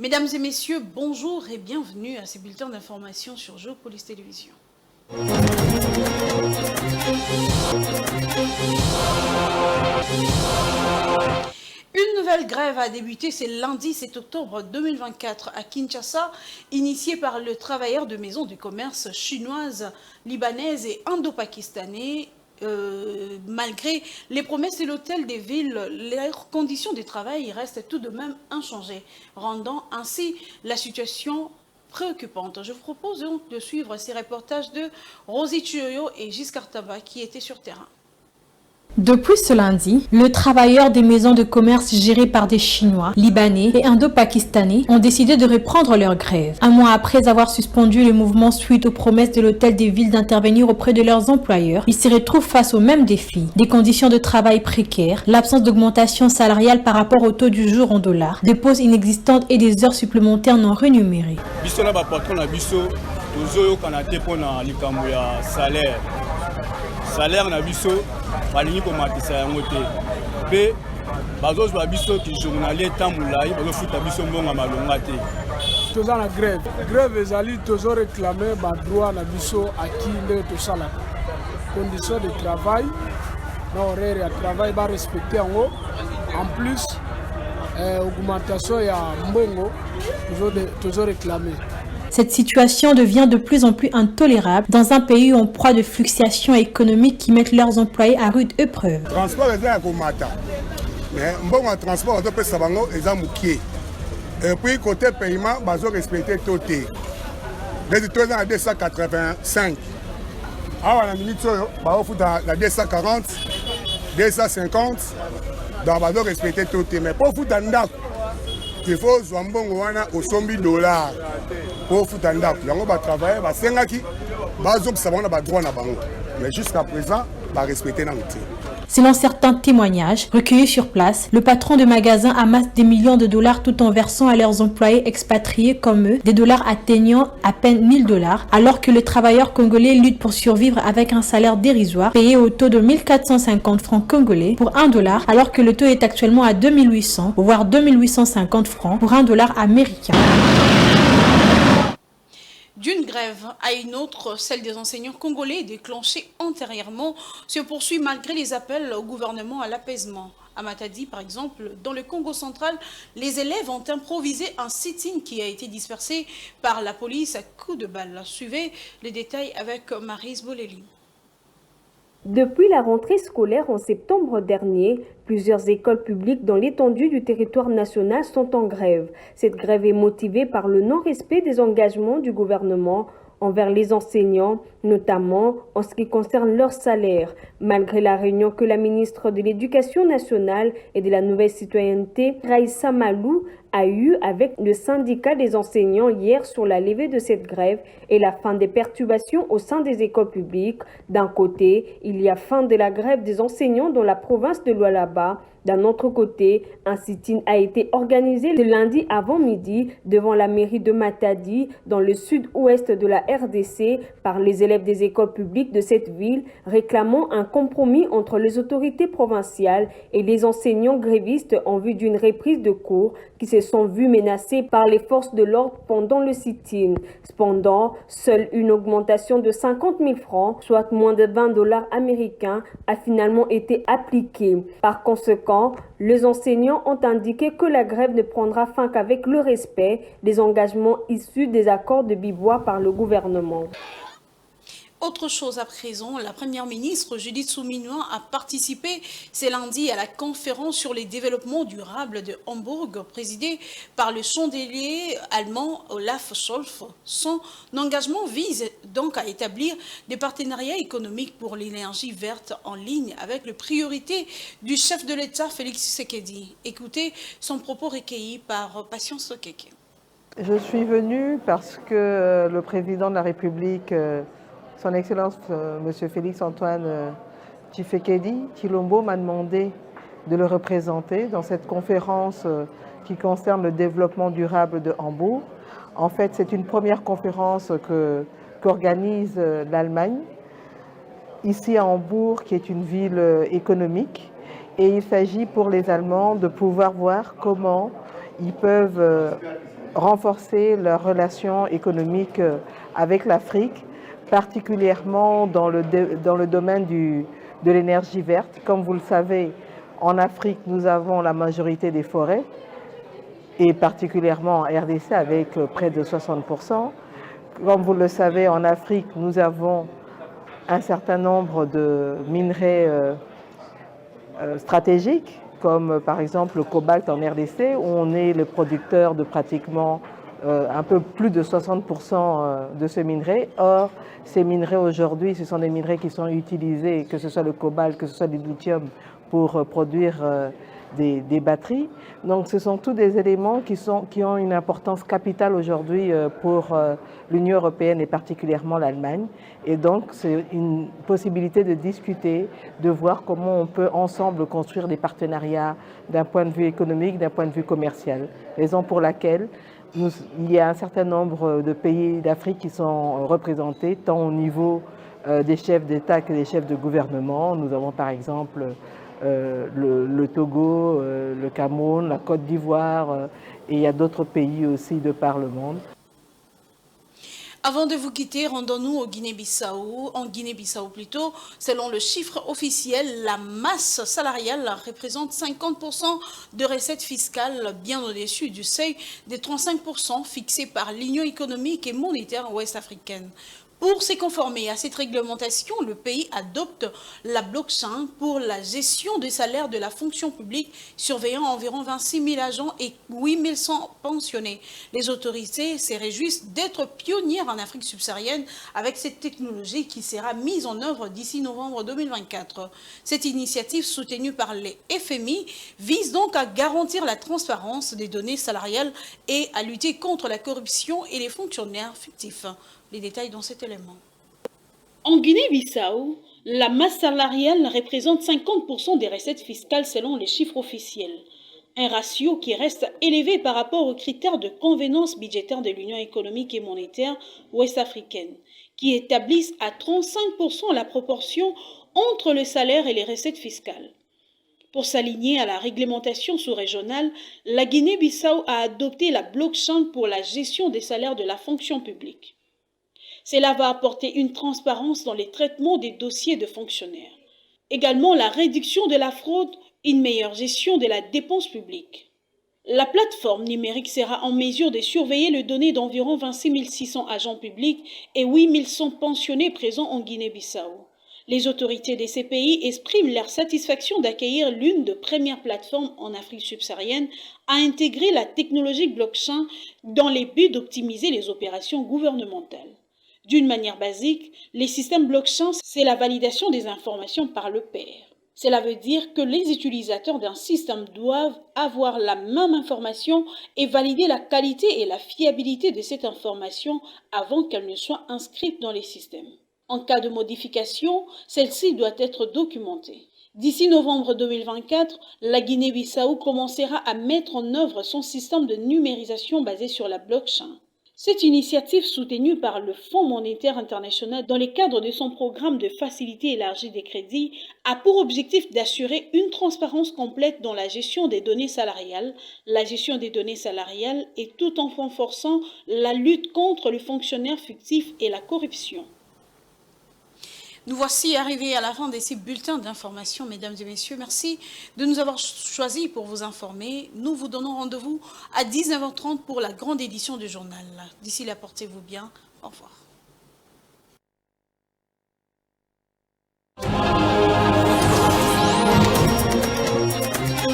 Mesdames et messieurs, bonjour et bienvenue à ces bulletins d'information sur Géopolis Télévision. Une nouvelle grève a débuté ce lundi 7 octobre 2024 à Kinshasa, initiée par le travailleur de maisons de commerce chinoises, libanaises et indo-pakistanais. Malgré les promesses de l'hôtel des villes, leurs conditions de travail restent tout de même inchangées, rendant ainsi la situation préoccupante. Je vous propose donc de suivre ces reportages de Rosie Chioyo et Giscard Taba qui étaient sur terrain. Depuis ce lundi, les travailleurs des maisons de commerce gérées par des Chinois, Libanais et Indo-Pakistanais ont décidé de reprendre leur grève. Un mois après avoir suspendu le mouvement suite aux promesses de l'hôtel des villes d'intervenir auprès de leurs employeurs, ils se retrouvent face aux mêmes défis. Des conditions de travail précaires, l'absence d'augmentation salariale par rapport au taux du jour en dollars, des pauses inexistantes et des heures supplémentaires non rémunérées. Salaire na biso balingi ko matisa yango te pe bazozwa biso ki journalier tamulai bazofuta biso mbonga malonga te toza na grève ezali tozo réclamer ba droit na biso aki ndenge tosala conditions de travail na horaire ya travail ba respecter yango en plus augmentation ya mbongo tozo réclamer. Cette situation devient de plus en plus intolérable dans un pays en proie de fluctuations économiques qui mettent leurs employés à rude épreuve. Transport est un combattant. Mais bon transport on peut savango et zamoukier. Et puis côté paiement, bazo respecter toté. Les taux à 285. Ah la minute ba ofu dans la 240, 250 dans bazo respecter toté mais pour foutre ndako. Il faut zwambongo wana au $100 pour foutre ndako. Yango ba travailler ba sengaki bazo kusabona ba droit na bango. Mais jusqu'à présent, ba respecter na ngoti. Selon certains témoignages recueillis sur place, le patron de magasin amasse des millions de dollars tout en versant à leurs employés expatriés comme eux des dollars atteignant à peine $1000, alors que les travailleurs congolais luttent pour survivre avec un salaire dérisoire payé au taux de 1450 francs congolais pour $1, alors que le taux est actuellement à 2800 voire 2850 francs pour $1 américain. D'une grève à une autre, celle des enseignants congolais déclenchée antérieurement se poursuit malgré les appels au gouvernement à l'apaisement. À Matadi, par exemple, dans le Congo central, les élèves ont improvisé un sit-in qui a été dispersé par la police à coups de balle. Suivez les détails avec Maryse Boleli. Depuis la rentrée scolaire en septembre dernier, plusieurs écoles publiques dans l'étendue du territoire national sont en grève. Cette grève est motivée par le non-respect des engagements du gouvernement envers les enseignants, notamment en ce qui concerne leur salaire. Malgré la réunion que la ministre de l'Éducation nationale et de la Nouvelle Citoyenneté, Raïssa Malou, a eu avec le syndicat des enseignants hier sur la levée de cette grève et la fin des perturbations au sein des écoles publiques. D'un côté, il y a fin de la grève des enseignants dans la province de Lualaba. D'un autre côté, un sit-in a été organisé le lundi avant midi devant la mairie de Matadi, dans le sud-ouest de la RDC, par les élèves des écoles publiques de cette ville, réclamant un compromis entre les autorités provinciales et les enseignants grévistes en vue d'une reprise de cours qui se sont vus menacés par les forces de l'ordre pendant le sit-in. Cependant, seule une augmentation de 50 000 francs, soit moins de $20 américains, a finalement été appliquée. Par conséquent, les enseignants ont indiqué que la grève ne prendra fin qu'avec le respect des engagements issus des accords de Bibois par le gouvernement. Autre chose à présent, la première ministre Judith Suminwa a participé ce lundi à la conférence sur les développements durables de Hambourg, présidée par le chancelier allemand Olaf Scholz. Son engagement vise donc à établir des partenariats économiques pour l'énergie verte en ligne avec les priorités du chef de l'État Félix Tshisekedi. Écoutez son propos recueilli par Patience Okeke. Je suis venue parce que le président de la République, Son Excellence M. Félix Antoine Tshilombo m'a demandé de le représenter dans cette conférence qui concerne le développement durable de Hambourg. En fait, c'est une première conférence qu'organise l'Allemagne, ici à Hambourg, qui est une ville économique. Et il s'agit pour les Allemands de pouvoir voir comment ils peuvent renforcer leurs relations économiques avec l'Afrique, particulièrement dans le domaine de l'énergie verte. Comme vous le savez, en Afrique, nous avons la majorité des forêts, et particulièrement en RDC avec près de 60%. Comme vous le savez, en Afrique, nous avons un certain nombre de minerais stratégiques, comme par exemple le cobalt en RDC, où on est le producteur de pratiquement un peu plus de 60% de ce minerai. Or, ces minerais aujourd'hui, ce sont des minerais qui sont utilisés, que ce soit le cobalt, que ce soit du lithium, pour produire des batteries. Donc ce sont tous des éléments qui ont une importance capitale aujourd'hui pour l'Union européenne et particulièrement l'Allemagne. Et donc c'est une possibilité de discuter, de voir comment on peut ensemble construire des partenariats d'un point de vue économique, d'un point de vue commercial. Raison pour laquelle il y a un certain nombre de pays d'Afrique qui sont représentés, tant au niveau des chefs d'État que des chefs de gouvernement. Nous avons par exemple le Togo, le Cameroun, la Côte d'Ivoire et il y a d'autres pays aussi de par le monde. Avant de vous quitter, rendons-nous au Guinée-Bissau. En Guinée-Bissau plutôt, selon le chiffre officiel, la masse salariale représente 50% de recettes fiscales, bien au-dessus du seuil des 35% fixé par l'Union économique et monétaire ouest-africaine. Pour se conformer à cette réglementation, le pays adopte la blockchain pour la gestion des salaires de la fonction publique, surveillant environ 26 000 agents et 8 100 pensionnés. Les autorités se réjouissent d'être pionnières en Afrique subsaharienne avec cette technologie qui sera mise en œuvre d'ici novembre 2024. Cette initiative soutenue par les FMI vise donc à garantir la transparence des données salariales et à lutter contre la corruption et les fonctionnaires fictifs. Les détails dans cet élément. En Guinée-Bissau, la masse salariale représente 50% des recettes fiscales selon les chiffres officiels. Un ratio qui reste élevé par rapport aux critères de convenance budgétaire de l'Union économique et monétaire ouest-africaine, qui établissent à 35% la proportion entre le salaire et les recettes fiscales. Pour s'aligner à la réglementation sous-régionale, la Guinée-Bissau a adopté la blockchain pour la gestion des salaires de la fonction publique. Cela va apporter une transparence dans les traitements des dossiers de fonctionnaires. Également la réduction de la fraude, une meilleure gestion de la dépense publique. La plateforme numérique sera en mesure de surveiller les données d'environ 26 600 agents publics et 8 100 pensionnés présents en Guinée-Bissau. Les autorités de ces pays expriment leur satisfaction d'accueillir l'une des premières plateformes en Afrique subsaharienne à intégrer la technologie blockchain dans les buts d'optimiser les opérations gouvernementales. D'une manière basique, les systèmes blockchain, c'est la validation des informations par le pair. Cela veut dire que les utilisateurs d'un système doivent avoir la même information et valider la qualité et la fiabilité de cette information avant qu'elle ne soit inscrite dans les systèmes. En cas de modification, celle-ci doit être documentée. D'ici novembre 2024, la Guinée-Bissau commencera à mettre en œuvre son système de numérisation basé sur la blockchain. Cette initiative soutenue par le Fonds monétaire international dans le cadre de son programme de facilité élargie des crédits a pour objectif d'assurer une transparence complète dans la gestion des données salariales, et tout en renforçant la lutte contre les fonctionnaires fictifs et la corruption. Nous voici arrivés à la fin de ces bulletins d'information, mesdames et messieurs. Merci de nous avoir choisis pour vous informer. Nous vous donnons rendez-vous à 19h30 pour la grande édition du journal. D'ici là, portez-vous bien. Au revoir.